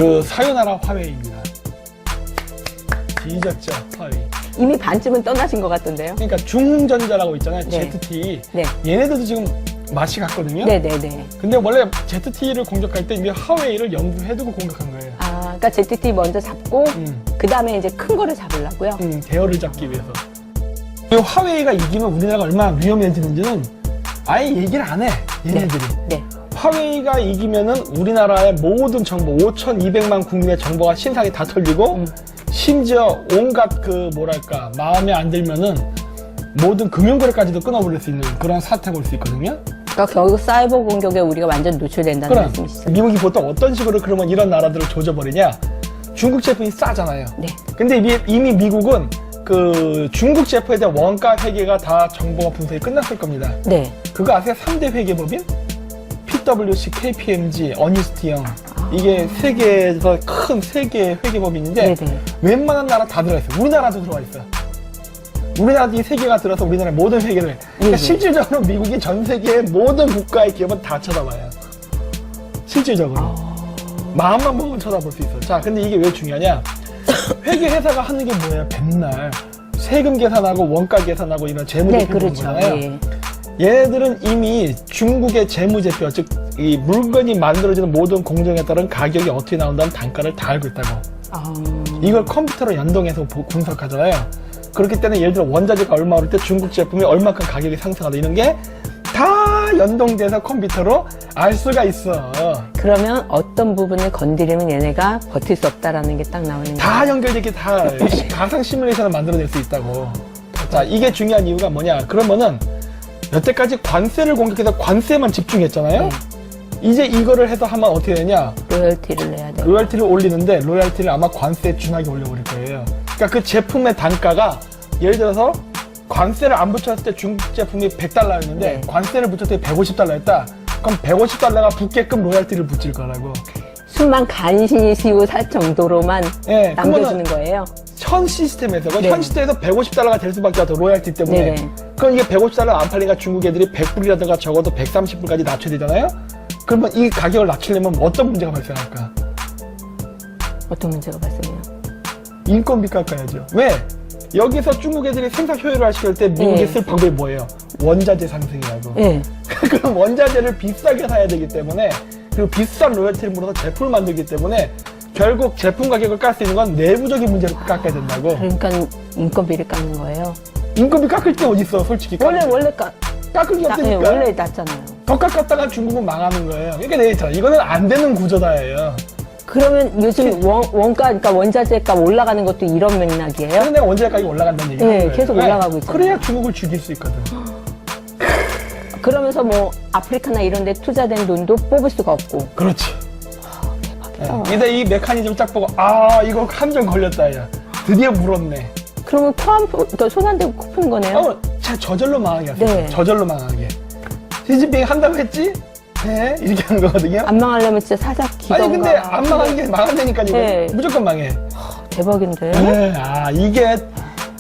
그 사요나라 화웨이입니다. 뒤졌죠, 화웨이. 이미 반쯤은 떠나신 것 같던데요. 그러니까 중흥전자라고 있잖아요. 네. ZTE. 네. 얘네들도 지금 맛이 같거든요. 네네네. 근데 원래 ZTE를 공격할 때 이미 화웨이를 염두해두고 공격한 거예요. 아, 그러니까 ZT 먼저 잡고 그 다음에 이제 큰 거를 잡으려고요. 대어를 잡기 위해서. 이 화웨이가 이기면 우리나라가 얼마나 위험해지는지는 아예 얘기를 안 해. 얘네들이. 네. 화웨이가 이기면은 우리나라의 모든 정보, 5,200만 국민의 정보가 신상이 다 털리고 심지어 온갖 그 뭐랄까 마음에 안 들면은 모든 금융거래까지도 끊어버릴 수 있는 그런 사태가 올 수 있거든요. 그러니까 결국 사이버 공격에 우리가 완전 노출된다는 그럼 말씀이시죠? 미국이 보통 어떤 식으로 그러면 이런 나라들을 조져버리냐? 중국 제품이 싸잖아요. 네. 근데 이미 미국은 그 중국 제품에 대한 원가 회계가 다 정보가 분석이 끝났을 겁니다. 네. 그거 아세요? 3대 회계법인? PwC, KPMG, 어니스트형. 이게 세계에서 큰 세계 회계법인인데 네네. 웬만한 나라 다 들어있어요. 우리나라도 들어와 있어요. 우리나라도 이 세 개가 들어서 우리나라의 모든 회계를. 그러니까 실질적으로 미국이 전 세계의 모든 국가의 기업은 다 쳐다봐요. 실질적으로. 마음만 먹으면 쳐다볼 수 있어요. 자, 근데 이게 왜 중요하냐? 회계 회사가 하는 게 뭐예요? 맨날 세금 계산하고 원가 계산하고 이런 재무제표 보는 그렇죠. 거잖아요. 예. 얘네들은 이미 중국의 재무제표, 즉 이 물건이 만들어지는 모든 공정에 따른 가격이 어떻게 나온다는 단가를 다 알고 있다고. 이걸 컴퓨터로 연동해서 분석하잖아요. 그렇기 때문에 예를 들어 원자재가 얼마 오를 때 중국 제품이 얼마큼 가격이 상승하다 이런 게 다 연동돼서 컴퓨터로 알 수가 있어. 그러면 어떤 부분을 건드리면 얘네가 버틸 수 없다라는 게 딱 나오는 거예요. 다 연결되게 다 가상 시뮬레이션을 만들어낼 수 있다고. 자, 이게 중요한 이유가 뭐냐? 그러면은 여태까지 관세를 공격해서 관세만 집중했잖아요. 이제 이거를 해서 하면 어떻게 되냐? 로열티를 내야 돼요. 로열티를 올리는데 로열티를 아마 관세에 준하게 올려버릴 거예요. 그러니까 그 제품의 단가가 예를 들어서 관세를 안 붙였을 때 중국 제품이 100달러였는데 네. 관세를 붙였을 때 150달러였다. 그럼 150달러가 붙게끔 로열티를 붙일 거라고. 숨만 간신히 쉬고 살 정도로만 네, 남겨주는 거예요. 현 시스템에서 네. 현 시스템에서 150달러가 될 수밖에 없어 로열티 때문에. 네네. 그럼 이게 150달러 안 팔리니까 중국 애들이 100불이라든가 적어도 130불까지 낮춰야 되잖아요. 그러면 이 가격을 낮추려면 어떤 문제가 발생할까? 어떤 문제가 발생해요? 인건비 깎아야죠. 왜? 여기서 중국 애들이 생산 효율화 시킬 때 미국이 네. 쓸 방법이 뭐예요? 원자재 상승이라고. 네. 그럼 원자재를 비싸게 사야 되기 때문에 그리고 비싼 로열티를 물어서 제품을 만들기 때문에 결국 제품 가격을 깎을 수 있는 건 내부적인 문제를 깎아야 된다고. 그러니까 인건비를 깎는 거예요. 인건비 깎을 게 어딨어, 솔직히. 원래 깎을 게 네, 없으니까. 원래 낮잖아요. 더 깎았다가 중국은 망하는 거예요. 그러니까 내가 이거는 안 되는 구조다예요. 그러면 요즘 원가, 그러니까 원자재 값 올라가는 것도 이런 맥락이에요? 그래서 내가 원자재 가격이 올라간다는 얘기를 네, 하는 거예요. 계속 왜? 올라가고 있잖아요. 그래야 중국을 죽일 수 있거든. 그러면서 뭐 아프리카나 이런 데 투자된 돈도 뽑을 수가 없고. 그렇지. 대박이다. 근데 이 메커니즘 딱 보고 이거 함정 걸렸다 야. 드디어 물었네. 그러면 손 안 대고 코 푸는 거네요? 저절로 망하게 하세요. 네. 저절로 망하게. 시진핑 한다고 했지? 네, 이렇게 하는 거거든요. 안 망하려면 진짜 사작 기던가. 아니 근데 안 망하는 게 망한다니까 이거. 네. 무조건 망해. 대박인데? 네, 이게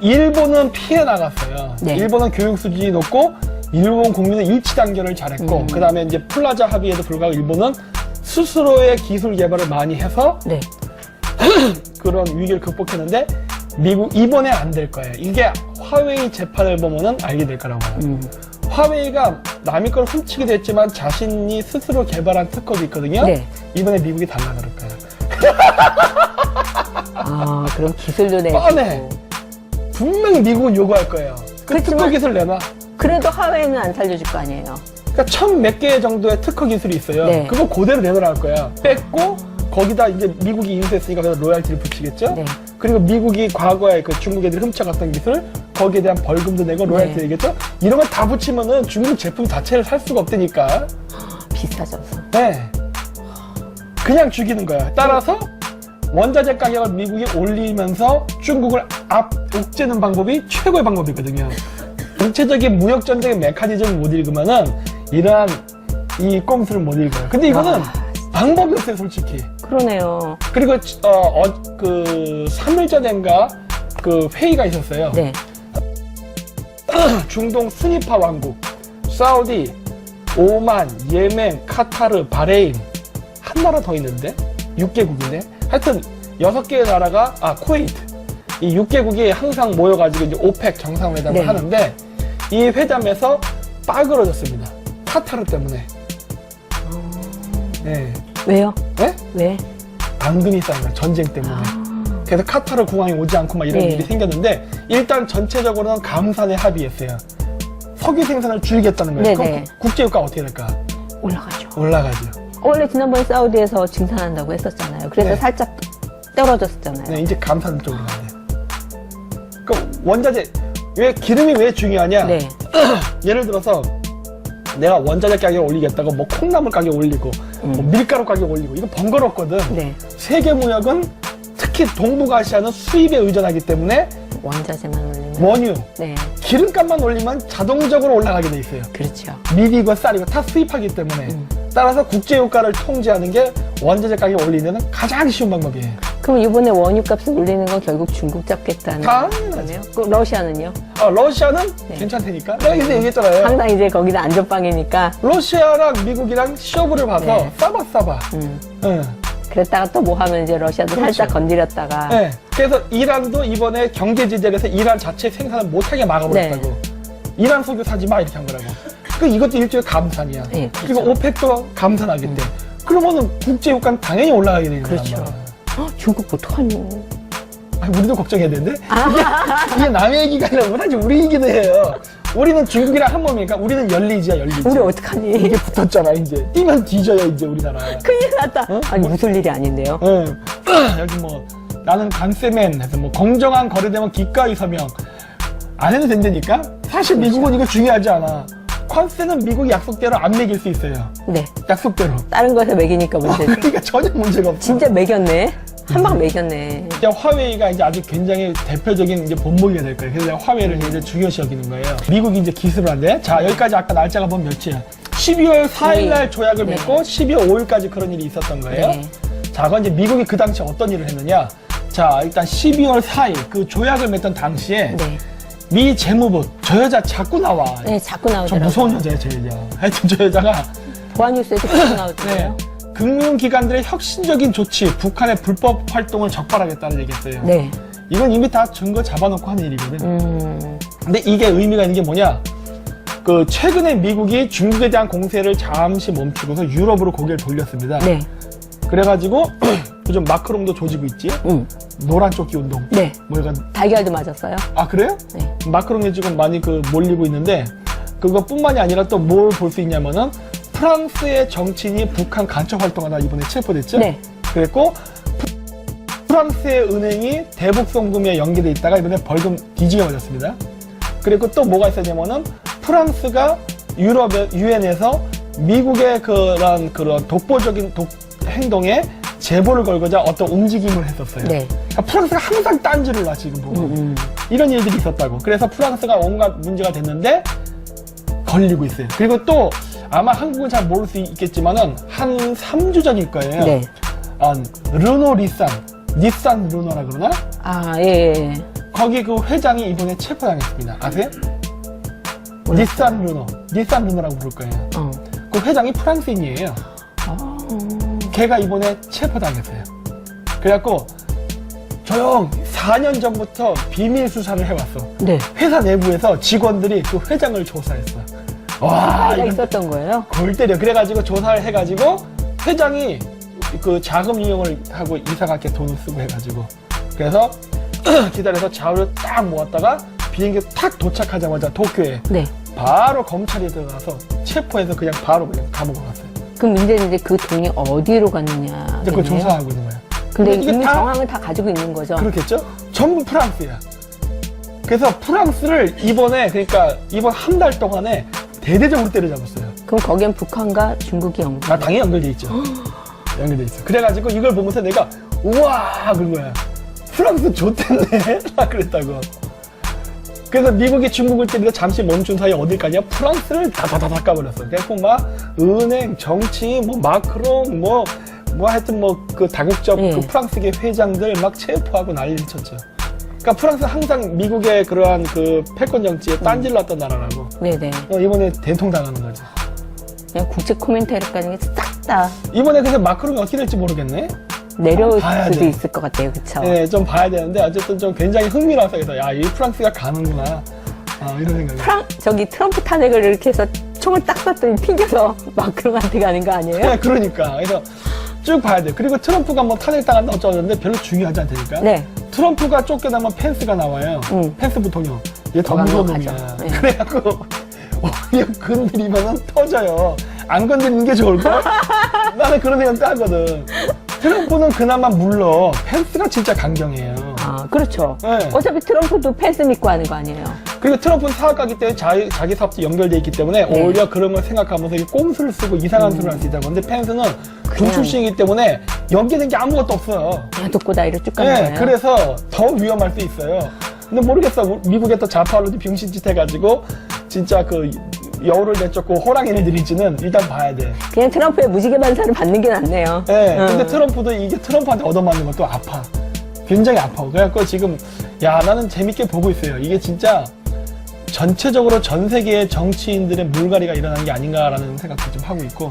일본은 피해 나갔어요. 네. 일본은 교육 수준이 높고 일본 국민은 일치 단결을 잘했고 그 다음에 이제 플라자 합의에도 불구하고 일본은 스스로의 기술 개발을 많이 해서 네. 그런 위기를 극복했는데 미국 이번에 안 될 거예요. 이게 화웨이 재판을 보면은 알게 될 거라고 봐요. 화웨이가 남의 걸 훔치기도 했지만 자신이 스스로 개발한 특허도 있거든요. 네. 이번에 미국이 달라 그럴 거예요. 그럼 기술도 내고. 뻔해. 분명히 미국은 요구할 거예요. 그 특허 기술 내놔. 그래도 하웨이는 안 살려줄 거 아니에요? 그러니까 1000몇 개 정도의 특허 기술이 있어요. 네. 그거 그대로 내놓으라 할 거야. 뺐고 거기다 이제 미국이 인수했으니까 그래서 로얄티를 붙이겠죠. 네. 그리고 미국이 과거에 그 중국 애들이 훔쳐갔던 기술 거기에 대한 벌금도 내고 로얄티 네. 내겠죠. 이런 걸 다 붙이면은 중국 제품 자체를 살 수가 없다니까. 비싸져서. 네. 그냥 죽이는 거야. 따라서 원자재 가격을 미국이 올리면서 중국을 옥죄는 방법이 최고의 방법이거든요. 전체적인 무역 전쟁의 메커니즘을 못 읽으면은 이러한 이 꼼수를 못 읽어요. 근데 이거는 방법이 없어요, 솔직히. 그러네요. 그리고 그 3일 전인가 그 회의가 있었어요. 네. 중동 스니파 왕국, 사우디, 오만, 예멘, 카타르, 바레인 한 나라 더 있는데 6개국인데 하여튼 6개의 나라가 쿠웨이트 이 6개국이 항상 모여가지고 이제 오펙 정상회담을 네. 하는데 이 회담에서 빠그러졌습니다. 카타르 때문에. 네. 왜요? 네? 왜? 당근이 쌓인 거야. 전쟁 때문에. 그래서 카타르 공항이 오지 않고 막 이런 네. 일이 생겼는데 일단 전체적으로는 감산에 합의했어요. 석유 생산을 줄이겠다는 거예요. 네, 그럼 네. 국제유가 어떻게 될까? 올라가죠. 올라가죠. 원래 지난번에 사우디에서 증산한다고 했었잖아요. 그래서 네. 살짝 떨어졌었잖아요. 네, 이제 감산 쪽으로 가야 돼. 그 원자재 기름이 왜 중요하냐? 네. 예를 들어서 내가 원자재 가격 올리겠다고 뭐 콩나물 가격 올리고 뭐 밀가루 가격 올리고 이거 번거롭거든. 네. 세계 무역은 특히 동북아시아는 수입에 의존하기 때문에 원자재만 올리면. 원유, 네. 기름값만 올리면 자동적으로 올라가게 돼 있어요. 그렇죠. 미리고 쌀이고 다 수입하기 때문에 따라서 국제유가를 통제하는 게 원자재 가격 올리는 가장 쉬운 방법이에요. 그럼 이번에 원유 값을 올리는 건 결국 중국 잡겠다는 당연하죠. 거네요. 그 러시아는요? 러시아는 네. 괜찮다니까? 내가 이제 얘기했잖아요. 항상 이제 거기는 안전빵이니까. 러시아랑 미국이랑 시업을 봐서 네. 싸봐. 응. 그랬다가 또 뭐 하면 이제 러시아도 그렇죠. 살짝 건드렸다가. 네. 그래서 이란도 이번에 경제 제재를 해서 이란 자체 생산을 못하게 막아버렸다고. 네. 이란 석유 사지 마 이렇게 한 거라고. 그 이것도 일종의 감산이야. 네, 그렇죠. 그리고 오펙도 감산하겠대. 그러면은 국제유가는 당연히 올라가게 되는 거란 그렇죠. 말이야. 중국 어떡하뇨? 아니, 우리도 걱정해야 되는데? 이게 남의 얘기가 아니라 사실 우리 얘기도 해요. 우리는 중국이랑 한 몸이니까 우리는 열리지야, 열리지. 우리 어떡하니? 이게 붙었잖아, 이제. 뛰면 뒤져요, 이제 우리나라. 큰일 났다. 아니, 무슨 일이 아닌데요? 예. 여기 뭐, 나는 관세맨 해서 뭐, 공정한 거래되면 기가의 서명. 안 해도 된다니까? 사실 미국은 이거 중요하지 않아. 관세는 미국이 약속대로 안 매길 수 있어요. 네. 약속대로. 다른 거에서 매기니까 문제죠. 그러니까 전혀 문제가 없어. 진짜 매겼네. 한 방 매겼네. 이제 화웨이가 이제 아주 굉장히 대표적인 이제 본보기가 될 거예요. 그래서 내가 화웨이를 이제 중요시 여기는 거예요. 미국이 이제 기술을 한대. 자, 여기까지 아까 날짜가 보면 며칠이야? 12월 4일 날 조약을 네. 맺고 12월 5일까지 그런 일이 있었던 거예요. 네. 자, 그건 이제 미국이 그 당시 어떤 일을 했느냐? 자, 일단 12월 4일 그 조약을 맺던 당시에 네. 미 재무부 저 여자 자꾸 나와. 네, 자꾸 저 나오더라고요. 무서운 여자예요, 저 여자. 하여튼 저 여자가 보안뉴스에도 자꾸 나오더라고요. 금융기관들의 혁신적인 조치, 북한의 불법 활동을 적발하겠다는 얘기했어요. 네. 이건 이미 다 증거 잡아놓고 한 일이거든. 근데 이게 의미가 있는 게 뭐냐? 그 최근에 미국이 중국에 대한 공세를 잠시 멈추고서 유럽으로 고개를 돌렸습니다. 네. 그래가지고 요즘 마크롱도 조지고 있지? 노란 조끼 운동. 네. 뭐 이건 달걀도 맞았어요? 아 그래요? 네. 마크롱이 지금 많이 그 몰리고 있는데 그것뿐만이 아니라 또 뭘 볼 수 있냐면은 프랑스의 정치인이 북한 간첩 활동하다 이번에 체포됐죠? 네. 그랬고 프랑스의 은행이 대북 송금에 연계돼 있다가 이번에 벌금 뒤지게 맞았습니다. 그리고 또 뭐가 있었냐면은 프랑스가 유럽의 유엔에서 미국의 그런 독보적인 행동에 제보를 걸고자 어떤 움직임을 했었어요. 네. 그러니까 프랑스가 항상 딴지를 놔 지금 보면 이런 일들이 있었다고. 그래서 프랑스가 온갖 문제가 됐는데 걸리고 있어요. 그리고 또 아마 한국은 잘 모를 수 있겠지만은 한 3주 전일 거예요. 네. 르노 닛산 르노라 그러나? 아, 예. 거기 그 회장이 이번에 체포당했습니다. 아세요? 닛산 르노라고 부를 거예요. 그 회장이 프랑스인이에요. 걔가 이번에 체포당했어요. 그래갖고 조용 4년 전부터 비밀 수사를 해왔어. 네. 회사 내부에서 직원들이 그 회장을 조사했어. 와, 가 이거 있었던 거예요? 골 때려. 그래가지고 조사를 해가지고 회장이 그 자금 이용을 하고 이상하게 돈을 쓰고 해가지고 그래서 기다려서 자료를 딱 모았다가 비행기 탁 도착하자마자 도쿄에 네. 바로 검찰이 들어가서 체포해서 그냥 바로 그냥 감옥을 갔어요. 그럼 문제는 이제 그 돈이 어디로 갔느냐. 이제 그걸 조사하고 있는 거예요. 근데 이게 이미 다 정황을 다 가지고 있는 거죠. 그렇겠죠? 전부 프랑스야. 그래서 프랑스를 이번에 그러니까 이번 한 달 동안에 대대적으로 때려잡았어요. 그럼 거기엔 북한과 중국이 연결. 아, 당연히 연결돼 있죠. 연결돼 있어. 그래가지고 이걸 보면서 내가 우와 그런 거야. 프랑스 좋댔네. 나 그랬다고. 그래서 미국이 중국을 때리다 잠시 멈춘 사이에 어딜 가냐? 프랑스를 다다다다 까버렸어. 그래서 막 은행, 정치, 뭐 마크롱, 뭐 하여튼 뭐 그 다국적 그 프랑스계 회장들 막 체포하고 난리를 쳤죠. 그러니까 프랑스 항상 미국의 그러한 그 패권 정치에 딴지를 놨던 나라라고. 네네. 이번에 대통 당하는 거지. 그냥 국제 코멘터리까지 싹 다. 이번에 그래서 마크롱이 어떻게 될지 모르겠네. 내려올 봐야 수도 돼. 있을 것 같아요. 그쵸? 네, 좀 봐야 되는데 어쨌든 좀 굉장히 흥미로워서 그래서 야, 이 프랑스가 가는구나. 이런 생각이. 저기 트럼프 탄핵을 이렇게 해서 총을 딱 쐈더니 튕겨서 마크롱한테 가는 거 아니에요? 네, 그러니까. 그래서 쭉 봐야 돼. 그리고 트럼프가 뭐 탄핵당한다 어쩌는데 별로 중요하지 않다니까. 네. 트럼프가 쫓겨나면 펜스가 나와요. 펜스 부통령. 얘 더 무서운 놈이야. 강력하죠. 네. 그래갖고 오히려 건드리면은 터져요. 안 건드리는 게 좋을걸? 나는 그런 생각 하거든. 트럼프는 그나마 물러. 펜스가 진짜 강경해요. 아, 그렇죠. 네. 어차피 트럼프도 펜스 믿고 하는 거 아니에요? 그리고 트럼프는 사업가기 때문에 자기 사업도 연결돼 있기 때문에 오히려 그런 걸 생각하면서 이 꼼수를 쓰고 이상한 소리를 할 수 있다고. 근데 펜스는 군 출신이기 때문에 연계된 게 아무것도 없어요. 그냥 독고 다이로 쭉 가는 네, 거예요? 그래서 더 위험할 수 있어요. 근데 모르겠어. 미국의 또 좌파로도 병신짓 해가지고 진짜 그 여우를 내쫓고 호랑이를 들일지는 일단 봐야 돼. 그냥 트럼프의 무지개 반사를 받는 게 낫네요. 네, 근데 트럼프도 이게 트럼프한테 얻어맞는 것도 아파. 굉장히 아파. 그래갖고 지금 야 나는 재밌게 보고 있어요. 이게 진짜 전체적으로 전 세계의 정치인들의 물갈이가 일어나는 게 아닌가라는 생각도 좀 하고 있고.